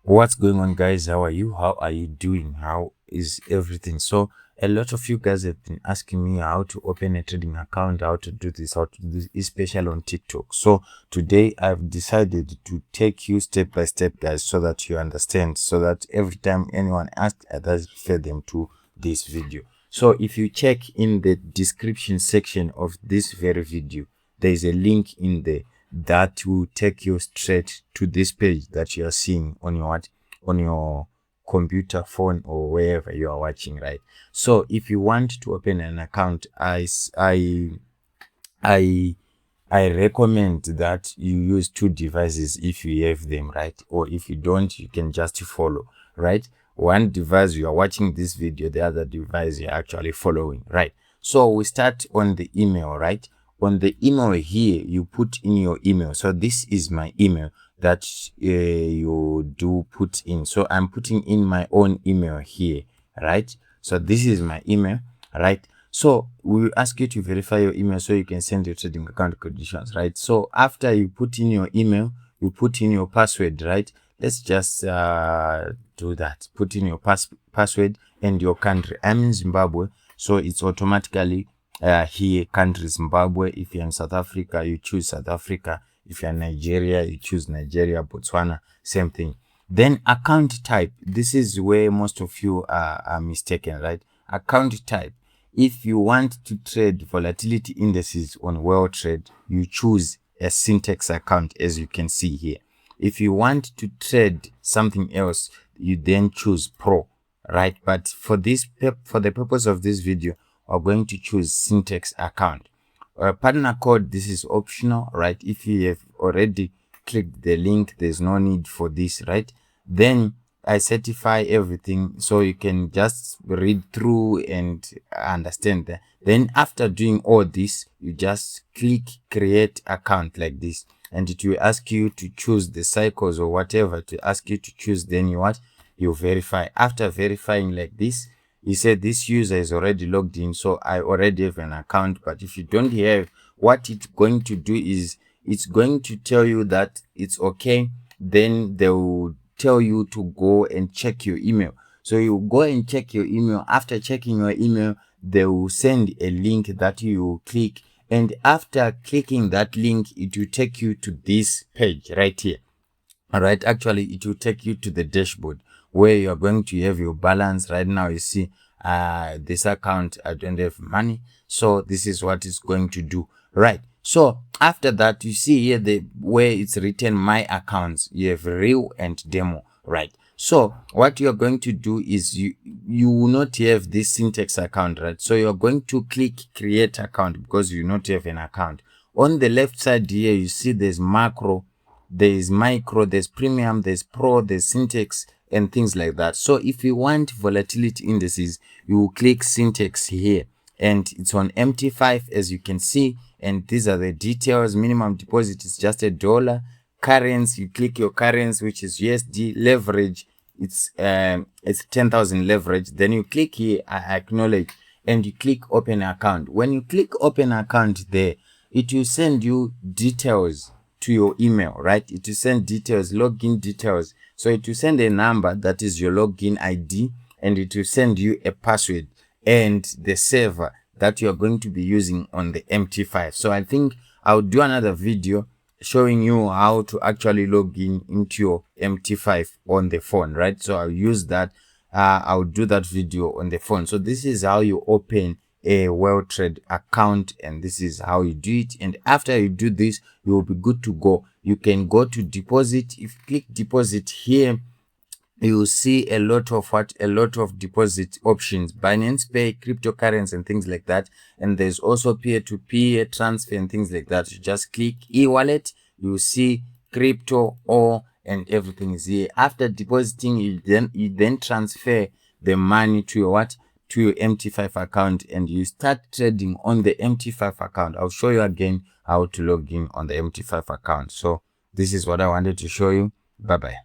What's going on, guys? How are you? How are you doing? How is everything? So a lot of you guys have been asking me how to open a trading account, how to do this, how to do this, especially on TikTok. So today I've decided to take you step by step, guys, so that you understand, so that every time anyone asks, I just refer them to this video. So if you check in the description section of this very video, there is a link in there that will take you straight to this page that you are seeing on your computer, phone, or wherever you are watching, right? So if you want to open an account, I recommend that you use two devices if you have them, right? Or if you don't, you can just follow, right? One device you are watching this video, the other device you're actually following, right? So we start on the email, right? On the email here, you put in your email. So this is my email that you do put in. So I'm putting in my own email here, right? So this is my email, right? So we will ask you to verify your email so you can send your trading account conditions, right? So after you put in your email, you put in your password, right? Let's just do that. Put in your password and your country. I'm in Zimbabwe, so it's automatically here country Zimbabwe. If you're in South Africa, you choose South Africa. If you're in Nigeria, you choose Nigeria. Botswana, same thing. Then account type. This is where most of you are mistaken, right? Account type. If you want to trade volatility indices on World Trade, you choose a Syntex account, as you can see here. If you want to trade something else, you then choose Pro, right? But for the purpose of this video, we're going to choose Syntex account. Partner code, this is optional, right? If you have already clicked the link, there's no need for this, right? Then I certify everything so you can just read through and understand that. Then after doing all this, you just click create account like this, and it will ask you to choose the cycles or whatever to ask you to choose. Then you verify. After verifying like this, you said this user is already logged in, so I already have an account. But if you don't have, what it's going to do is it's going to tell you that it's okay. Then they will tell you to go and check your email. So you go and check your email. After checking your email, they will send a link that you click, and after clicking that link, it will take you to this page right here. All right, actually it will take you to the dashboard where you're going to have your balance. Right now you see this account, I don't have money, so this is what it's going to do, right? So after that, you see here where it's written my accounts, you have real and demo, right? So what you're going to do is you will not have this Syntex account, right? So you're going to click create account because you not have an account. On the left side here, you see there's macro, there's micro, there's premium, there's pro, there's Syntex, and things like that. So if you want volatility indices, you will click Syntex here, and it's on MT5, as you can see. And these are the details. Minimum deposit is just $1. Currency, you click your currency, which is USD. Leverage, it's 10,000 leverage. Then you click here, I acknowledge, and you click open account. When you click open account there, it will send you details to your email, right? It will send details, login details. So it will send a number that is your login ID, and it will send you a password and the server that you're going to be using on the MT5. So I think I'll do another video showing you how to actually log in into your MT5 on the phone, right? So I'll use that. I'll do that video on the phone. So this is how you open a World Trade account, and this is how you do it. And after you do this, you will be good to go. You can go to deposit. If you click deposit here, you will see a lot of deposit options: Binance Pay, cryptocurrency, and things like that. And there's also peer-to-peer transfer and things like that. You just click e-wallet, you will see crypto, and everything is here. After depositing, you then transfer the money to your MT5 account, and you start trading on the MT5 account. I'll show you again how to log in on the MT5 account. So this is what I wanted to show you. Bye bye.